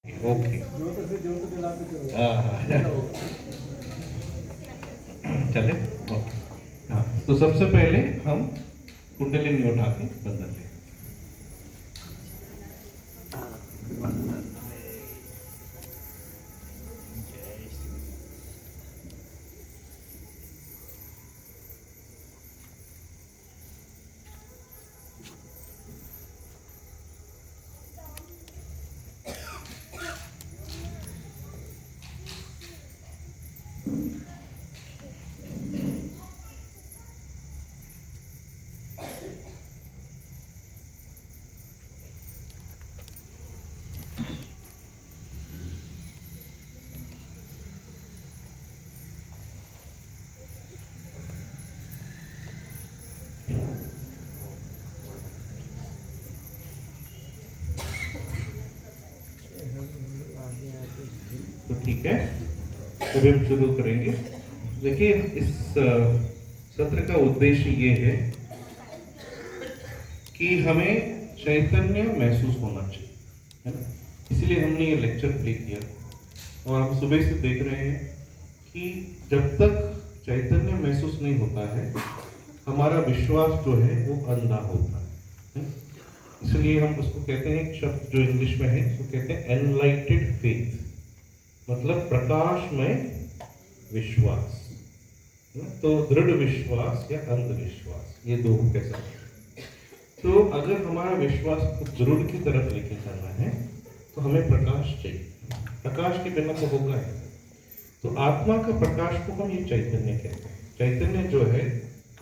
Okay. हाँ हाँ चले ओके। हाँ तो सबसे पहले हम कुंडलिनी उठा के बंधन लें। तो ठीक है, अभी हम शुरू करेंगे। देखिए इस सत्र का उद्देश्य ये है कि हमें चैतन्य महसूस होना चाहिए, है ना। इसलिए हमने ये लेक्चर प्ले किया और हम सुबह से देख रहे हैं कि जब तक चैतन्य महसूस नहीं होता है हमारा विश्वास जो है वो अंधा होता है। इसलिए हम उसको कहते हैं, एक शब्द जो इंग्लिश में है उसको कहते हैं एनलाइटेड फेथ, मतलब प्रकाशमय विश्वास। तो दृढ़ विश्वास या अंधविश्वास, ये दो कह सकते हैं। तो अगर हमारा विश्वास को दृढ़ की तरफ लेके जाना है तो हमें प्रकाश चाहिए। प्रकाश के बिना तो होगा ही। तो आत्मा का प्रकाश को हम ये चैतन्य कहते हैं। चैतन्य जो है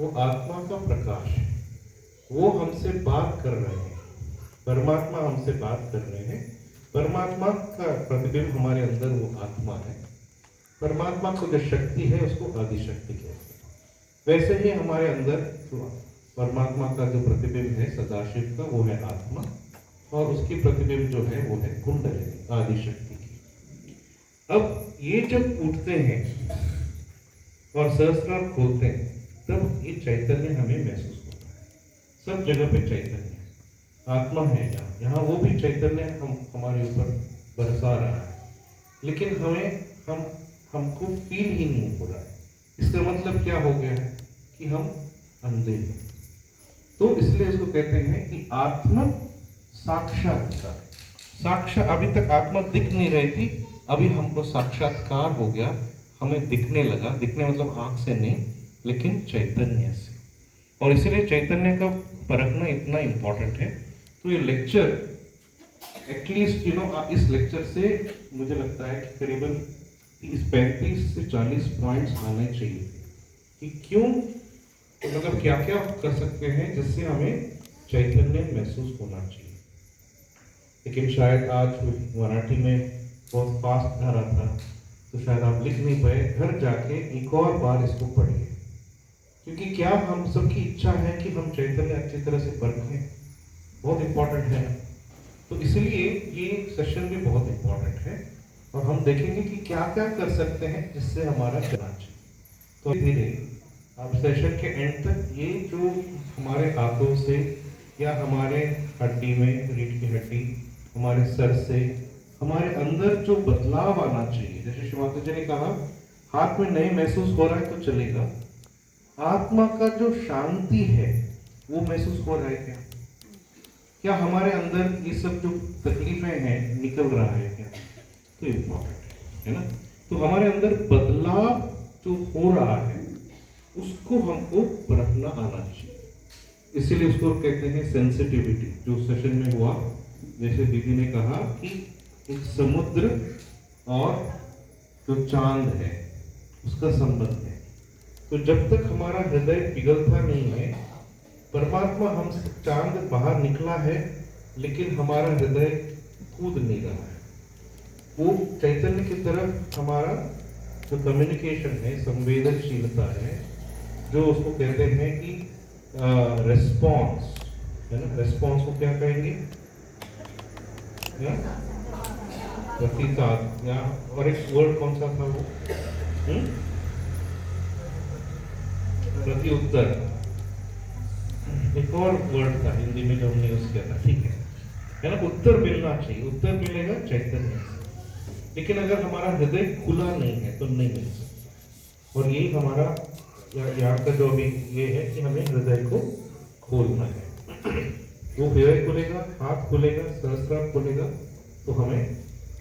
वो आत्मा का प्रकाश है। वो हमसे बात कर रहे हैं, परमात्मा हमसे बात कर रहे हैं। परमात्मा का प्रतिबिंब हमारे अंदर वो आत्मा है। परमात्मा को जो शक्ति है उसको आदि शक्ति कहते हैं। वैसे ही हमारे अंदर परमात्मा का जो प्रतिबिंब है सदाशिव का, वो है आत्मा, और उसकी प्रतिबिंब जो है वो है कुंडलिनी आदि शक्ति की। अब ये जब उठते हैं और सहस्त्रार खोलते हैं तब ये चैतन्य हमें महसूस होता है। सब जगह पे चैतन्य, आत्मा है यहाँ वो भी चैतन्य हमारे ऊपर बरसा रहा है, लेकिन हमको फील ही नहीं हो रहा है। इसका मतलब क्या हो गया है कि हम अंधे हैं। तो इसलिए इसको कहते हैं कि आत्मा साक्षात्कार। अभी तक आत्मा दिख नहीं रही थी, अभी हमको साक्षात्कार हो गया, हमें दिखने लगा। दिखने मतलब आंख से नहीं, लेकिन चैतन्य से। और इसीलिए चैतन्य का परखना इतना इंपॉर्टेंट है। तो ये लेक्चर एटलीस्ट इस लेक्चर से मुझे लगता है कि करीबन 35 से 40 पॉइंट्स आने चाहिए कि क्यों, मतलब क्या क्या कर सकते हैं जिससे हमें चैतन्य महसूस होना चाहिए। लेकिन शायद आज मराठी में बहुत फास्ट आ रहा था तो शायद आप लिख नहीं पाए। घर जाके एक और बार इसको पढ़िए, क्योंकि क्या हम सबकी इच्छा है कि हम चैतन्य अच्छी तरह से परखें, बहुत इंपॉर्टेंट है। तो इसलिए ये सेशन भी बहुत इंपॉर्टेंट है और हम देखेंगे कि क्या क्या कर सकते हैं जिससे हमारा चलना चाहिए। तो धीरे अब सेशन के एंड तक ये जो हमारे हाथों से या हमारे हड्डी में, रीढ़ की हड्डी, हमारे सर से हमारे अंदर जो बदलाव आना चाहिए, जैसे शिवानंद जी ने कहा हाथ में नहीं महसूस हो रहा है तो चलेगा। आत्मा का जो शांति है वो महसूस हो रहा है क्या? क्या हमारे अंदर ये सब जो तकलीफें हैं निकल रहा है क्या? तो इम्पोर्टेंट है ना। तो हमारे अंदर बदलाव जो हो रहा है उसको हमको परखना आना चाहिए। इसीलिए उसको कहते हैं सेंसिटिविटी। जो सेशन में हुआ, जैसे दीदी ने कहा कि एक समुद्र और जो चांद है उसका संबंध है। तो जब तक हमारा हृदय पिघलता नहीं है, परमात्मा हमसे, चांद बाहर निकला है लेकिन हमारा हृदय कूद नहीं रहा है। वो चैतन्य की तरफ हमारा जो कम्युनिकेशन है, संवेदनशीलता है, जो उसको कहते हैं कि रेस्पॉन्स, है ना। रेस्पॉन्स को क्या कहेंगे? प्रतिसाद, या और एक वर्ड कौन सा था वो? प्रति उत्तर, एक और वर्ड था हिंदी में जो हमने यूज किया था, ठीक है। है ना, उत्तर मिलना चाहिए, उत्तर मिलेगा चैतन्य से। लेकिन अगर हमारा हृदय खुला नहीं है तो नहीं मिल सकता। और यही हमारा यहाँ का जो अभी ये है कि हमें हृदय को खोलना है। वो हृदय खुलेगा, हाथ खुलेगा, सहस्त्रार खुलेगा, तो हमें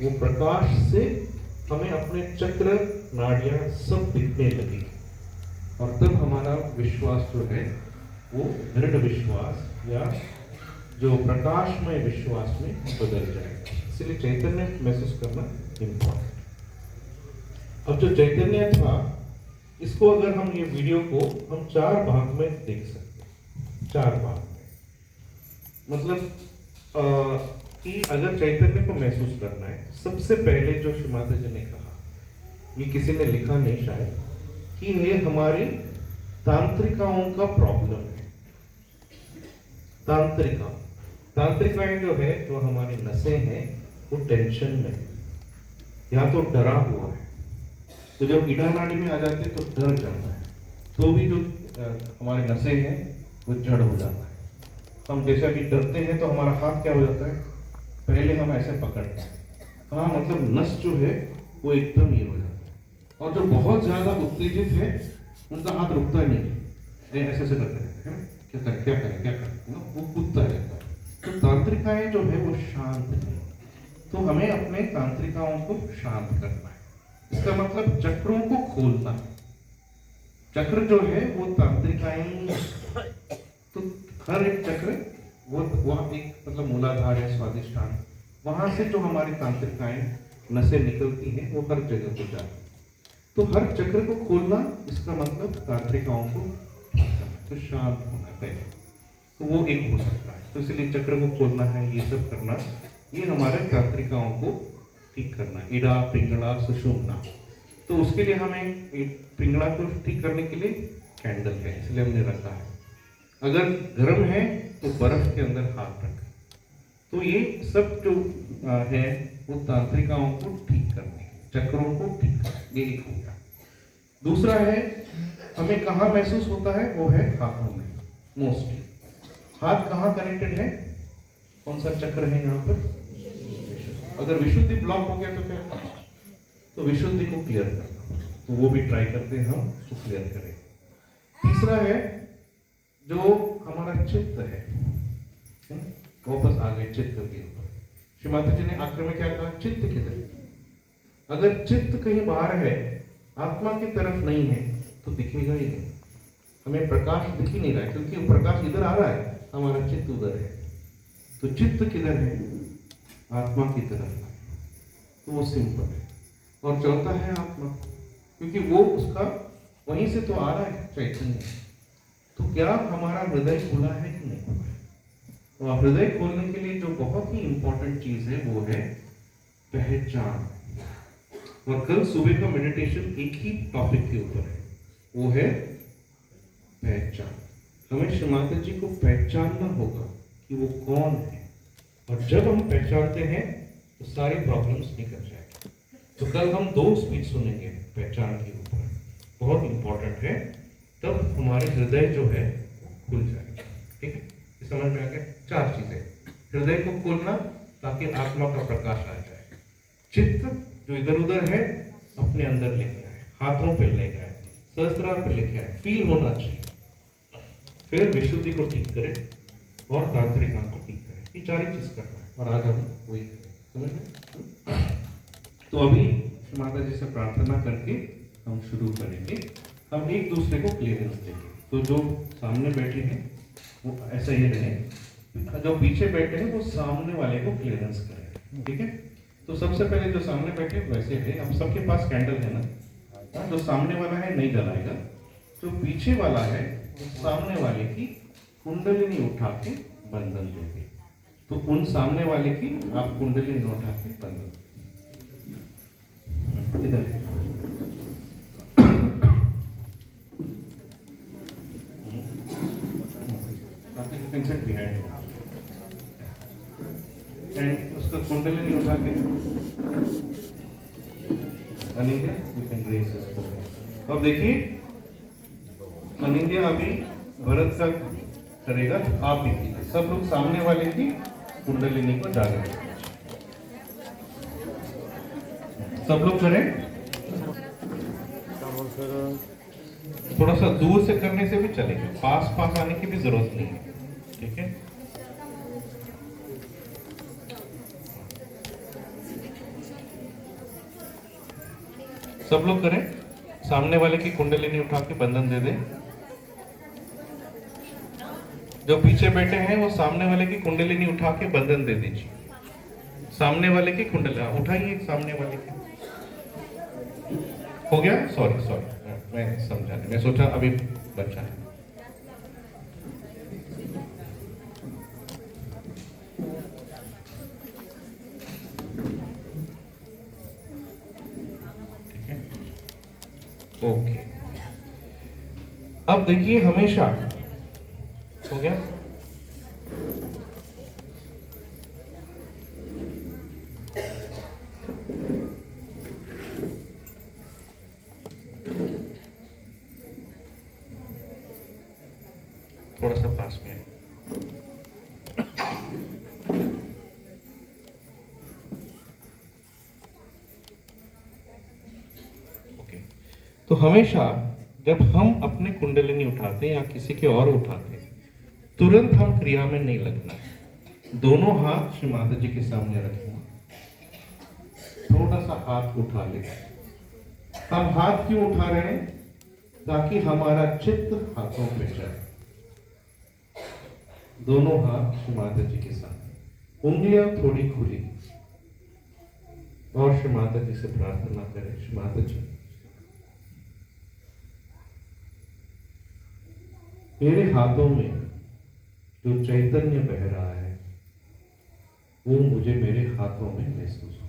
वो प्रकाश से हमें अपने चक्र नाड़ियां सब दिखने लगेगी। और तब हमारा विश्वास जो है वो दृढ़ विश्वास या जो प्रकाशमय विश्वास में बदल जाएगा। इसलिए चैतन्य महसूस करना इम्पोर्टेंट। अब जो चैतन्य था, इसको अगर हम ये वीडियो को हम 4 भाग में देख सकते हैं। 4 भाग में मतलब कि अगर चैतन्य को महसूस करना है, सबसे पहले जो श्री माता जी ने कहा, ये किसी ने लिखा नहीं शायद, कि ये हमारी तांत्रिकाओं का प्रॉब्लम है। तांत्रिकाएं जो है, जो हमारी नसें हैं, वो टेंशन में है या तो डरा हुआ है। तो जब ईड़ा नाड़ी में आ जाते तो डर जाता है, तो भी जो हमारे नसें हैं वो जड़ हो जाता है। हम जैसे भी डरते हैं तो हमारा हाथ क्या हो जाता है, पहले हम ऐसे पकड़ते हैं, हाँ मतलब नस जो है वो एकदम ये हो जाता है। और जो बहुत ज्यादा उत्तेजित है उनका हाथ रुकता नहीं है, ऐसे ऐसे करते रहते हैं, क्या करें, वो कूदता रहता है। तो तांत्रिकाएं जो है वो शांत नहीं, तो हमें अपने तांत्रिकाओं को शांत करना है। इसका मतलब चक्रों को खोलना है। चक्र जो है वो तांत्रिकाएं, तो हर एक चक्र वो वहाँ एक मतलब मूलाधार है, स्वादिष्ठान, वहां से जो हमारी तांत्रिकाएं नसें निकलती हैं वो हर जगह पे जाती है। तो हर चक्र को खोलना, इसका मतलब तांत्रिकाओं को तो शांत होना पहले, तो वो एक हो सकता है। तो इसलिए चक्र को खोलना है, ये सब करना, ये हमारे तांत्रिकाओं को ठीक करना, इड़ा पिंगला सुषुम्ना। तो उसके लिए हमें पिंगला को ठीक करने के लिए कैंडल है, इसलिए हमने रखा है। अगर गर्म है तो बर्फ के अंदर हाथ रखें। तो ये सब जो है वो तांत्रिकाओं को ठीक करने, चक्रों को ठीक करने, ये एक हो गया। दूसरा है, हमें कहाँ महसूस होता है, वो है हाथों में मोस्टली। हाथ कहाँ कनेक्टेड है, कौन सा चक्र है यहाँ पर? अगर विशुद्धि ब्लॉक हो गया तो क्या, तो विशुद्धि को क्लियर करना, तो वो भी ट्राई करते हैं हम, उसको क्लियर करें। तीसरा है जो हमारा चित्त है, वापस आ गए चित्त के ऊपर। श्री माता जी ने आखिर में क्या कहा, चित्त किधर? अगर चित्त कहीं बाहर है, आत्मा की तरफ नहीं है, तो दिखेगा ही नहीं, हमें प्रकाश दिख ही नहीं रहा है, क्योंकि प्रकाश इधर आ रहा है, हमारा चित्त उधर है। तो चित्त किधर है? आत्मा की तरफ, तो वो सिंपल है। और चौथा है आत्मा, क्योंकि वो उसका वहीं से तो आ रहा है चैतन्य। तो क्या हमारा हृदय खुला है कि नहीं खुला है? तो हृदय खोलने के लिए जो बहुत ही इंपॉर्टेंट चीज है वो है पहचान। और कल सुबह का मेडिटेशन एक ही टॉपिक के ऊपर है, वो है पहचान। हमें श्री माता जी को पहचानना होगा कि वो कौन है, और जब हम पहचानते हैं तो सारी प्रॉब्लम्स निकल जाएगी। तो कल हम 2 स्पीच सुनेंगे पहचान के ऊपर, बहुत इंपॉर्टेंट है, तब हमारे हृदय जो है खुल जाएगा। ठीक है, समझ में आ गया? 4 चीजें, हृदय को खोलना ताकि आत्मा का प्रकाश आ जाए, चित्त जो इधर उधर है अपने अंदर लेके आए, हाथों पे लेके आए, सहस्त्रार पे लेके आए, फील होना चाहिए, फिर विशुद्धि को ठीक करे और तांत्रिका को ठीक करे, ये 4 ही चीज करना है। और आज हम वही करें, समझ में? तो अभी माता जी से प्रार्थना करके हम शुरू करेंगे। हम एक दूसरे को क्लियरेंस देंगे। तो जो सामने बैठे हैं वो ऐसा ही रहे, जो पीछे बैठे हैं वो सामने वाले को क्लियरेंस करें। ठीक है, तो सबसे पहले जो सामने बैठे वैसे है, हम सबके पास कैंडल है ना, जो सामने वाला है नहीं जलाएगा, जो पीछे वाला है वो सामने वाले की कुंडलिनी उठा के बंधन देंगे। तो उन सामने वाले की आप कुंडलिनी उठा के बंधन इधर एंड उसका कुंडलिनी उठा के अब देखिए अनिंद्य अभी भरत का करेगा, आप भी सब लोग सामने वाले की कुंडलिनी को जागृत करना। सब लोग करें। थोड़ा सा दूर से करने से भी चलेगा, पास पास आने की भी जरूरत नहीं है, ठीक है। सब लोग करें। सामने वाले की कुंडलिनी उठा के बंधन दे दे। जो पीछे बैठे हैं वो सामने वाले की कुंडलिनी उठा के बंधन दे दीजिए। सामने वाले की कुंडली उठाइए, सामने वाले की। हो गया? सॉरी सॉरी, मैं समझा नहीं, मैं सोचा अभी बच्चा है। ठीक है, ओके। अब देखिए, हमेशा हो गया। थोड़ा सा पास में। ओके, तो हमेशा जब हम अपने कुंडलिनी उठाते हैं या किसी के और उठाते हैं, तुरंत हम क्रिया में नहीं लगना है। दोनों हाथ श्री माता जी के सामने रखेंगे, थोड़ा सा हाथ उठा ले। हम हाथ क्यों उठा रहे हैं? ताकि हमारा चित्त हाथों पे जाए। दोनों हाथ श्री माता जी के सामने, उंगलियां थोड़ी खुली, और श्री माता जी से प्रार्थना करें, श्री माता जी मेरे हाथों में जो चैतन्य बह रहा है वो मुझे मेरे हाथों में महसूस हो।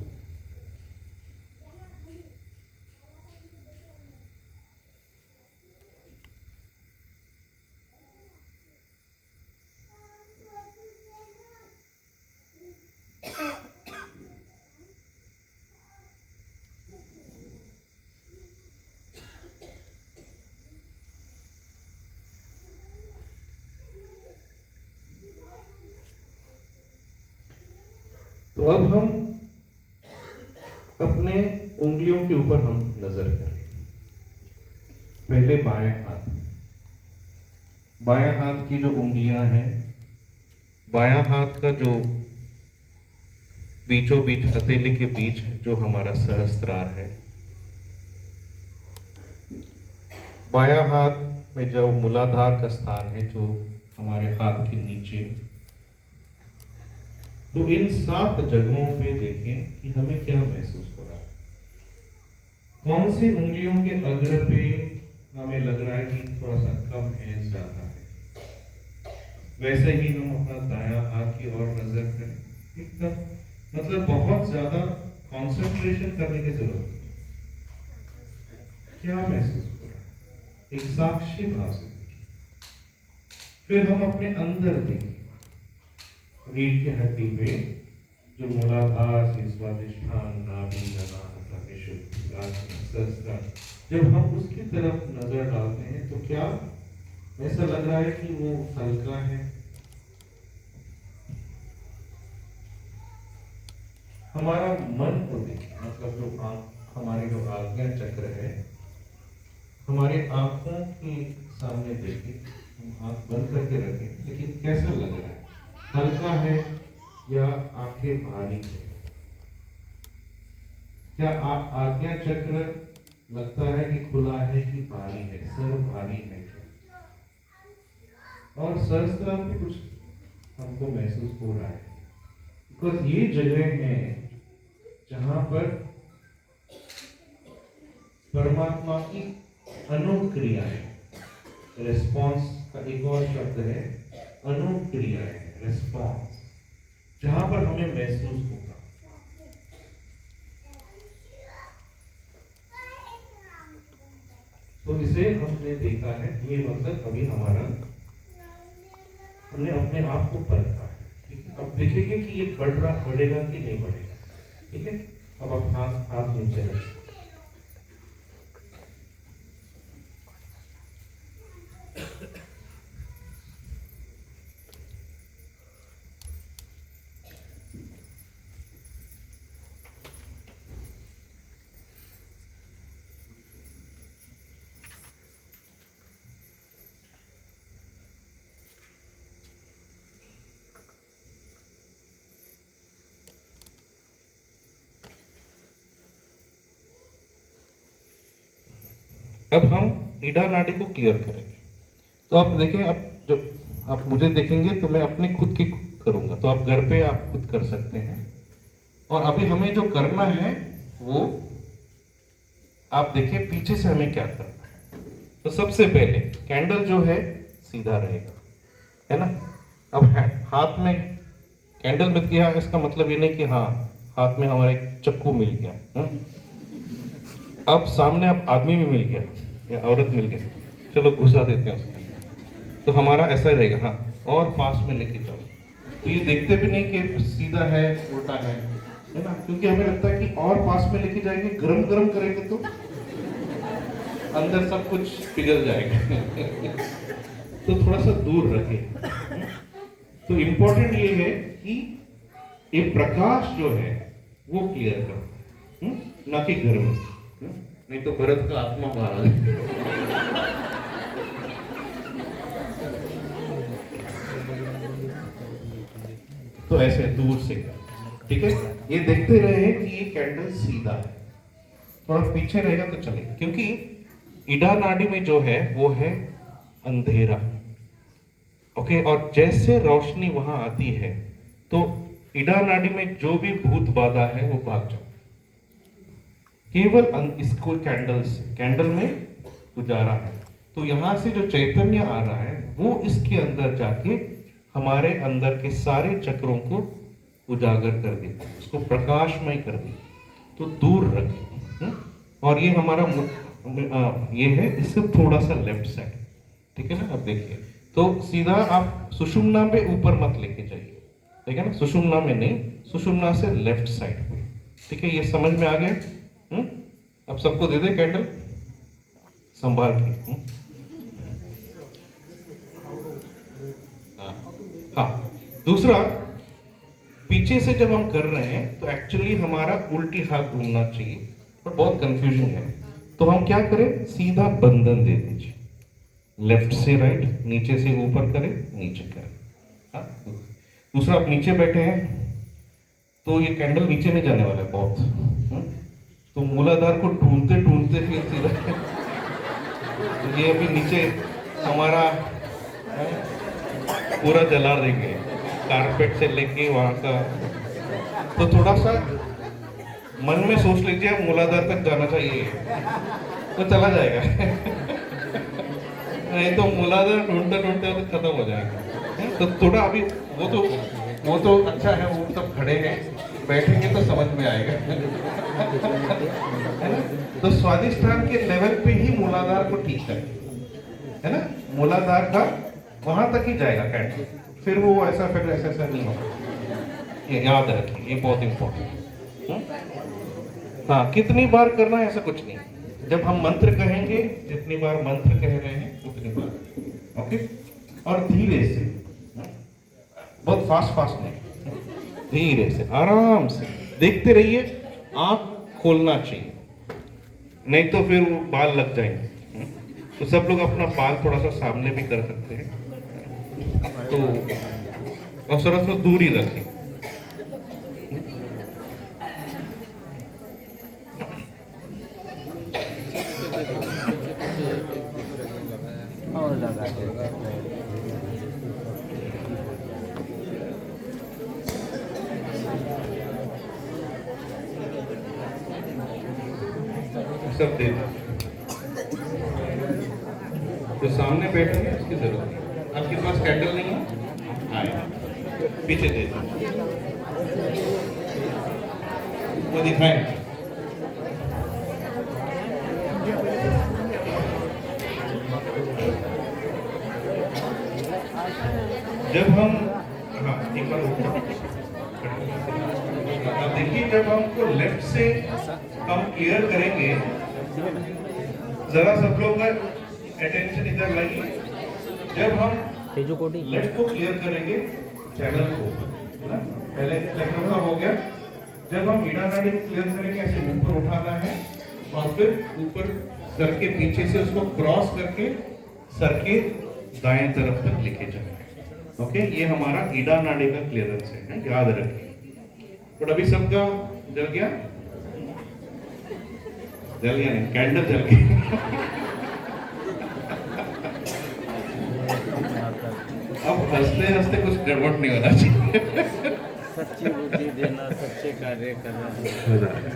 तो अब हम अपने उंगलियों के ऊपर हम नजर करें। पहले बाएं हाथ, बाएं हाथ की जो उंगलियां हैं, बायां हाथ का जो बीचों बीच हथेली के बीच जो हमारा सहस्त्रार है, बायां हाथ में जो मूलाधार का स्थान है जो हमारे हाथ के नीचे, तो इन 7 जगहों पे देखें कि हमें क्या महसूस हो रहा है। कौन सी उंगलियों के अग्र पे हमें लग रहा है कि थोड़ा सा कम है, ज्यादा है। वैसे ही हम अपना दायां हाथ की ओर नजर करें। एकदम मतलब बहुत ज्यादा कंसंट्रेशन करने की जरूरत है। क्या महसूस हो रहा है? एक साक्षी भाव से। फिर हम अपने अंदर देखें, रीढ़ की हड्डी पे जो मूलाधार से स्वादिष्ठान नाभि जब हम उसकी तरफ नजर डालते हैं तो क्या ऐसा लग रहा है कि वो हल्का है। हमारा मन को देखें, मतलब जो हमारे जो आज्ञा चक्र है, हमारे आंखों के सामने देखें, हम आंख बंद करके रखें, लेकिन कैसा लग रहा है? हल्का है या आंखें भारी है? क्या आज्ञा चक्र लगता है कि खुला है कि भारी है? सर भारी है क्या? और सहस्त्रार भी कुछ हमको महसूस हो रहा है, बिकॉज ये जगह है जहां पर परमात्मा की अनुक्रियाएं, रिस्पॉन्स का एक और शब्द है अनुक्रियाएं, रिस्पॉन्स, जहां पर हमें महसूस होगा। तो इसे हमने देखा है, ये मतलब अभी हमारा हमने अपने आप को परखा है। ठीक है, अब देखेंगे कि ये बढ़ेगा कि नहीं बढ़ेगा। ठीक है, अब आप हाथ नीचे रखें। अब हम ईडा नाड़ी को क्लियर करेंगे। तो आप देखें, अब जो आप मुझे देखेंगे तो मैं अपने खुद की करूंगा, तो आप घर पे आप खुद कर सकते हैं। और अभी हमें जो करना है वो आप देखिए पीछे से हमें क्या करना है। तो सबसे पहले कैंडल जो है सीधा रहेगा, है ना। अब हाथ में कैंडल मिल गया, इसका मतलब ये नहीं कि हाँ हाथ में हमारा एक चक्कू मिल गया, हा? अब सामने अब आदमी भी मिल गया या औरत मिल गया, चलो घुसा देते हैं उसको, तो हमारा ऐसा रहेगा। हाँ, और पास में लेके जाओ, तो ये देखते भी नहीं कि सीधा है उल्टा है ना, क्योंकि हमें लगता है कि और पास में लेके जाएंगे, गरम गरम करेंगे तो अंदर सब कुछ पिघल जाएगा। तो थोड़ा सा दूर रखें। तो इम्पोर्टेंट ये है कि ये प्रकाश जो है वो क्लियर करो, ना कि गर्म, नहीं तो भरत का आत्मा बाहर आ जाए। तो ऐसे दूर से, ठीक है, ये देखते रहे कि ये कैंडल सीधा है, थोड़ा पीछे रहेगा तो चलेगा, क्योंकि ईडा नाड़ी में जो है वो है अंधेरा। ओके, और जैसे रोशनी वहां आती है तो ईडा नाड़ी में जो भी भूत बाधा है वो भाग जाओ। केवल इसको कैंडल में उजाला है, तो यहां से जो चैतन्य आ रहा है वो इसके अंदर जाके हमारे अंदर के सारे चक्रों को उजागर कर देता है, उसको प्रकाशमय कर देता है। तो दूर रखें। और ये हमारा ये है, इससे थोड़ा सा लेफ्ट साइड, ठीक है ना। अब देखिए, तो सीधा आप सुषुम्ना पे ऊपर मत लेके जाइए, ठीक है ना, सुषुम्ना में नहीं, सुषुम्ना से लेफ्ट साइड पे, ठीक है। ये समझ में आ गया। अब सबको दे दे कैंडल संभाल के। हाँ, दूसरा, पीछे से जब हम कर रहे हैं तो एक्चुअली हमारा उल्टी हाथ घूमना चाहिए, और बहुत कंफ्यूजन है। तो हम क्या करें, सीधा बंधन दे दीजिए, लेफ्ट से राइट, नीचे से ऊपर करें, नीचे करें। हाँ? दूसरा, आप नीचे बैठे हैं तो ये कैंडल नीचे नहीं जाने वाला है बहुत, तो मूलाधार को ढूंढते ढूंढते फिर सीधा ये अभी नीचे हमारा पूरा जला देंगे, कारपेट से लेके वहां का। तो थोड़ा सा मन में सोच लीजिए आप मूलाधार तक जाना चाहिए, तो चला जाएगा। नहीं तो मूलाधार ढूंढते ढूंढते तो खत्म हो जाएगा। तो थोड़ा अभी वो तो अच्छा है, वो सब खड़े हैं, बैठेंगे तो समझ में आएगा। है ना। तो स्वादिष्ठान के लेवल पे ही मूलाधार को ठीक है ना, मूलाधार का वहां तक ही जाएगा कैंडल, फिर वो ऐसा फिर ऐसा नहीं होगा। ये याद रखिए, ये बहुत इंपॉर्टेंट। हाँ, कितनी बार करना है ऐसा कुछ नहीं, जब हम मंत्र कहेंगे, जितनी बार मंत्र कह रहे हैं उतनी बार। ओके, और धीरे से, बहुत फास्ट नहीं, धीरे से आराम से देखते रहिए, आंख खोलना चाहिए, नहीं तो फिर वो बाल लग जाएंगे। तो सब लोग अपना बाल थोड़ा सा सामने भी कर सकते हैं, तो और थोड़ा सा दूर ही रखें। सब दे दो, जो सामने बैठे हैं उसकी जरूरत नहीं। आपके पास कैंडल नहीं है, आए पीछे दे दो, वो दिखाएं। जब हम, हाँ एक बार देखिए, जब हमको लेफ्ट से हम क्लियर करेंगे, जरा सब लोग अटेंशन इधर लाइए। जब हम लेफ्ट को क्लियर करेंगे, चैनल को, पहले चैनल का हो गया। जब हम ईडा नाड़ी को क्लियर करेंगे, ऐसे ऊपर उठाना है और फिर ऊपर सर के पीछे से उसको क्रॉस करके सर के दाएं तरफ तक लेके जाना है। ओके, ये हमारा ईडा नाड़ी का क्लियरेंस है, याद रखिए। बट अभी सबका जल गया नहीं, कैंडल जल गई। अब हंसते हंसते कुछ गड़बड़ नहीं होना चाहिए। सच्ची बुद्धि देना, सच्चे कार्य करना। हो जाएगा।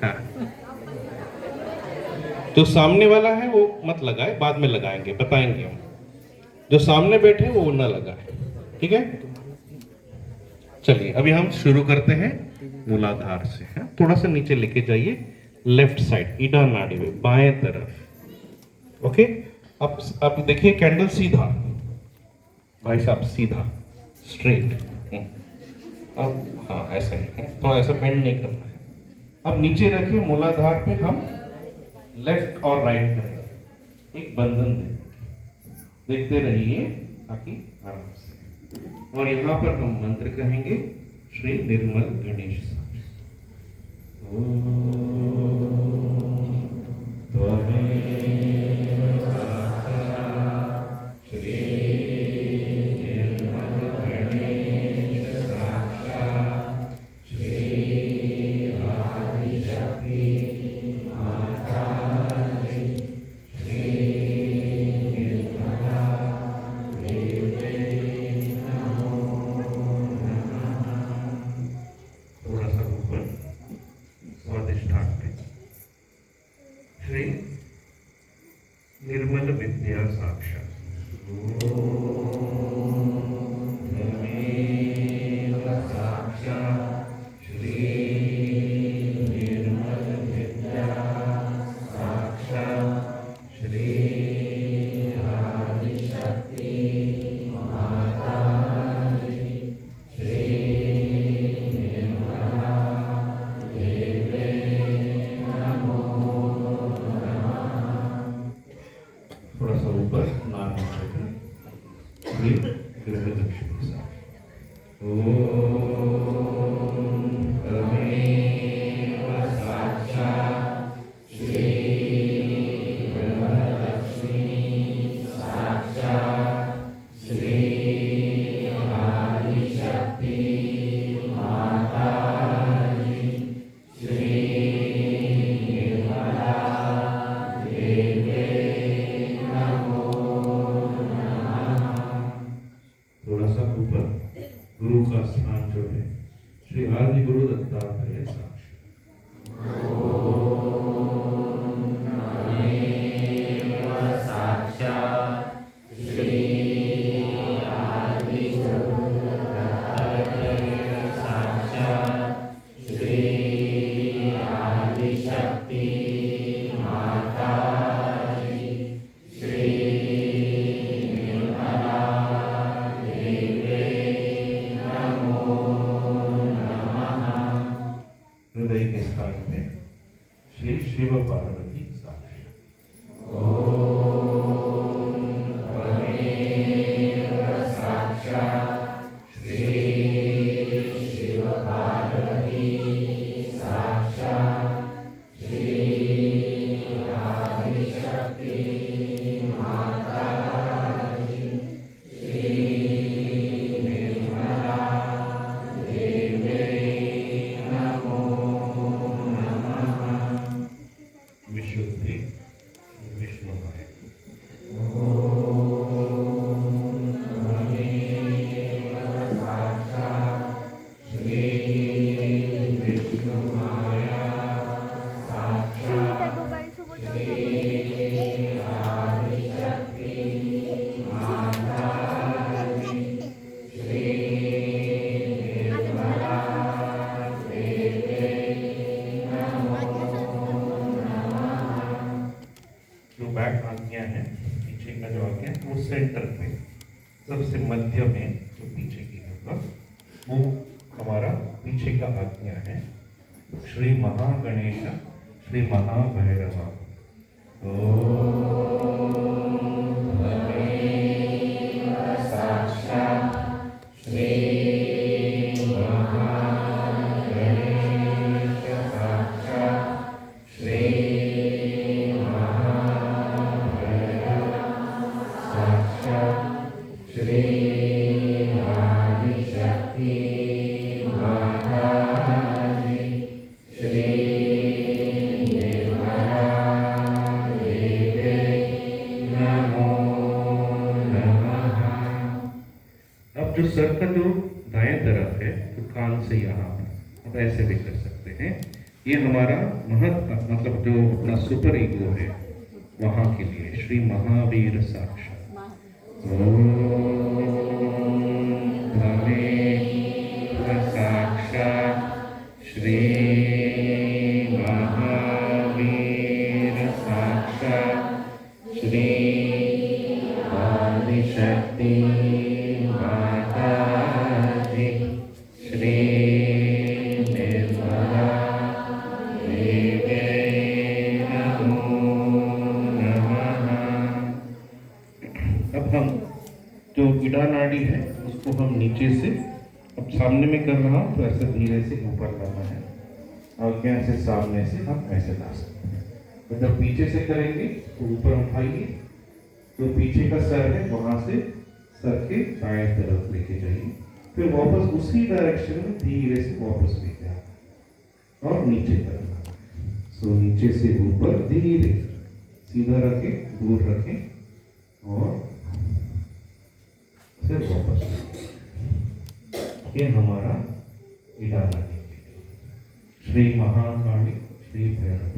हाँ, जो सामने वाला है वो मत लगाए, बाद में लगाएंगे, बताएंगे हम। जो सामने बैठे हैं वो ना लगाए, ठीक है। चलिए अभी हम शुरू करते हैं मूलाधार से। हाँ? थोड़ा सा नीचे लेके जाइए, लेफ्ट साइड ईडा नाड़ी में बाएं तरफ। ओके, अब देखिए कैंडल सीधा, भाई साहब सीधा स्ट्रेट। अब हाँ ऐसा ही है, थोड़ा ऐसा बेंड नहीं करना है। अब नीचे रखिए, मूलाधार पे हम लेफ्ट और राइट करेंगे, एक बंधन देखते रहिए ताकि आराम से। और यहाँ पर हम मंत्र कहेंगे, श्री निर्मल गणेश साक्षी। थोड़ा सा ऊपर स्वादिष्ठान पे, श्री निर्मल विद्या साक्षात। थोड़ा सा ऊपर नाक श्री ग्रह लक्ष्मी साक्षी। थोड़ा सा ऊपर गुरु का स्थान जो है, श्री आदि गुरु दत्तात्रेय साक्षी। हृदय के स्थान में श्री शिव पार्वती साक्षी। विशुद्धि विष्णु है। जो बैक आज्ञा है, पीछे का जो आज्ञा है वो सेंटर पे सबसे मध्य में जो पीछे की होगा वो हमारा पीछे का आज्ञा है। श्री महागणेश श्री महाभैरव। का जो दाएं तरफ है तो कान से यहाँ आप ऐसे भी कर सकते हैं। ये हमारा मतलब जो अपना सुपर ईगो है वहाँ के लिए श्री महावीर साक्षात ओम त्वमेव साक्षात श्री महावीर साक्षात श्री आदिशक्ति माता जी श्री निर्मला देवी नमो नमः। अब हम जो इड़ा नाड़ी है उसको हम नीचे से, अब सामने में कर रहा हूँ तो ऐसे धीरे से ऊपर लाना है और यहाँ से सामने से हम ऐसे ला सकते हैं। तो जब पीछे से करेंगे तो ऊपर उठाइए, जो पीछे का सर है वहां से सर के दाएं तरफ लेके जाइए, फिर वापस उसी डायरेक्शन में धीरे से वापस लेके आना और नीचे करना। सो नीचे से ऊपर धीरे सीधा रखें, दूर रखें और फिर वापस। ये हमारा इड़ा नाड़ी श्री महाकाली श्री भैरव।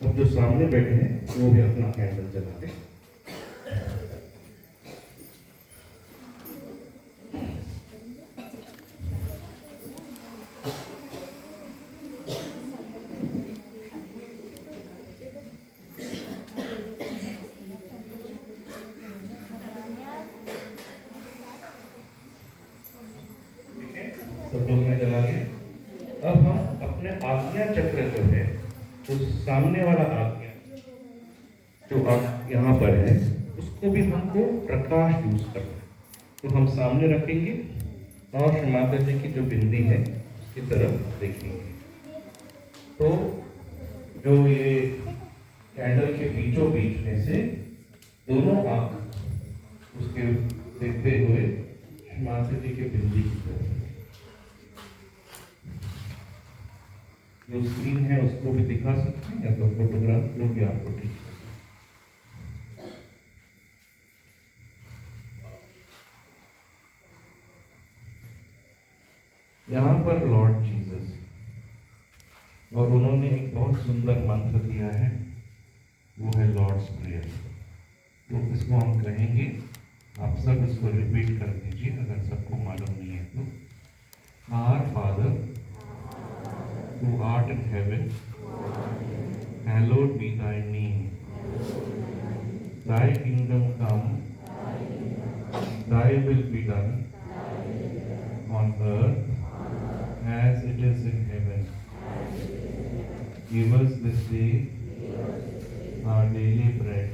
अब जो सामने बैठे हैं वो भी अपना कैंडल जला दें। सब लोग ने जला दिया। अब हम अपने आज्ञा चक्र जो है तो सामने वाला आज्ञा जो यहाँ पर है उसको भी हमको प्रकाश यूज करना है। तो हम सामने रखेंगे और श्री माता जी की जो बिंदी है उसकी तरफ देखेंगे। तो जो ये कैंडल के बीचों बीच में से दोनों आंख उसके देखते हुए श्री माता जी के बिंदी की तरफ, जो स्क्रीन है उसको भी दिखा सकते हैं या तो फोटोग्राफ जो भी आपको ठीक है। यहाँ पर लॉर्ड जीसस और उन्होंने एक बहुत सुंदर मंत्र दिया है, वो है लॉर्ड्स प्रेयर। तो इसको हम कहेंगे, आप सब इसको रिपीट कर दीजिए अगर सबको मालूम नहीं है तो। Our father who art in heaven, hallowed be thy name. Thy kingdom come, thy will be done on earth as it is in heaven. Give us this day our daily bread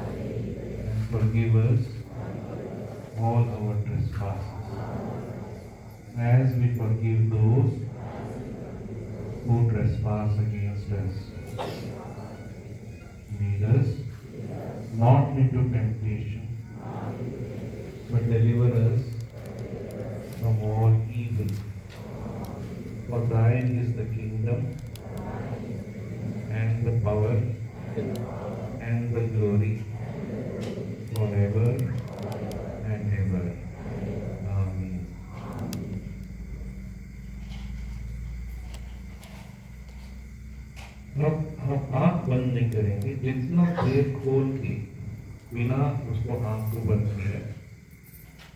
and forgive us all our trespasses as we forgive those who trespass against us. Lead us not into temptation, but deliver us from all evil. For thine is the kingdom and the power and the glory forever and ever. Amen. अब हम आंख बंद नहीं करेंगे, जितना देर खोल के बिना उसको आंख को बंद किया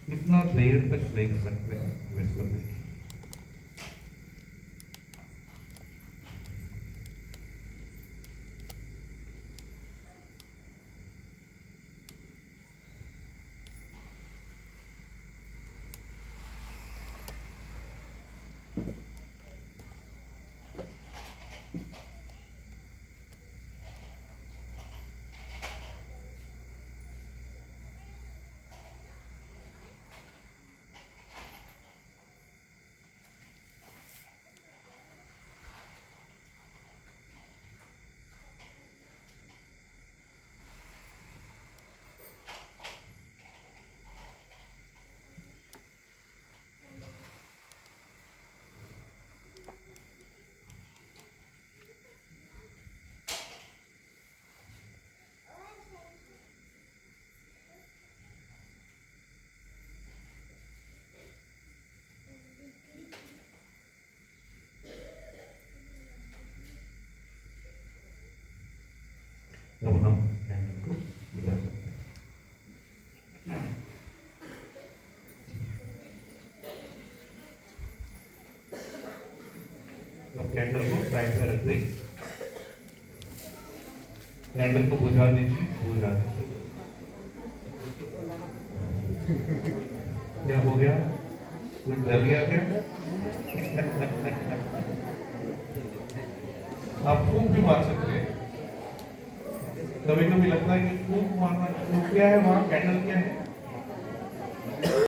कितना देर तक देख सकते हैं वैसे देखिए। तब हम कैंडल को बुझा सकते हैं। अब कैंडल को साइड में रख दें, कैंडल को बुझा दीजिए, बुझा दीजिए। क्या हो गया? कुछ डर गया क्या? आप फूंक भी मार सकते हैं। कभी कभी लगता है कि फूंक मारना, तो क्या है वहां कैंडल क्या है?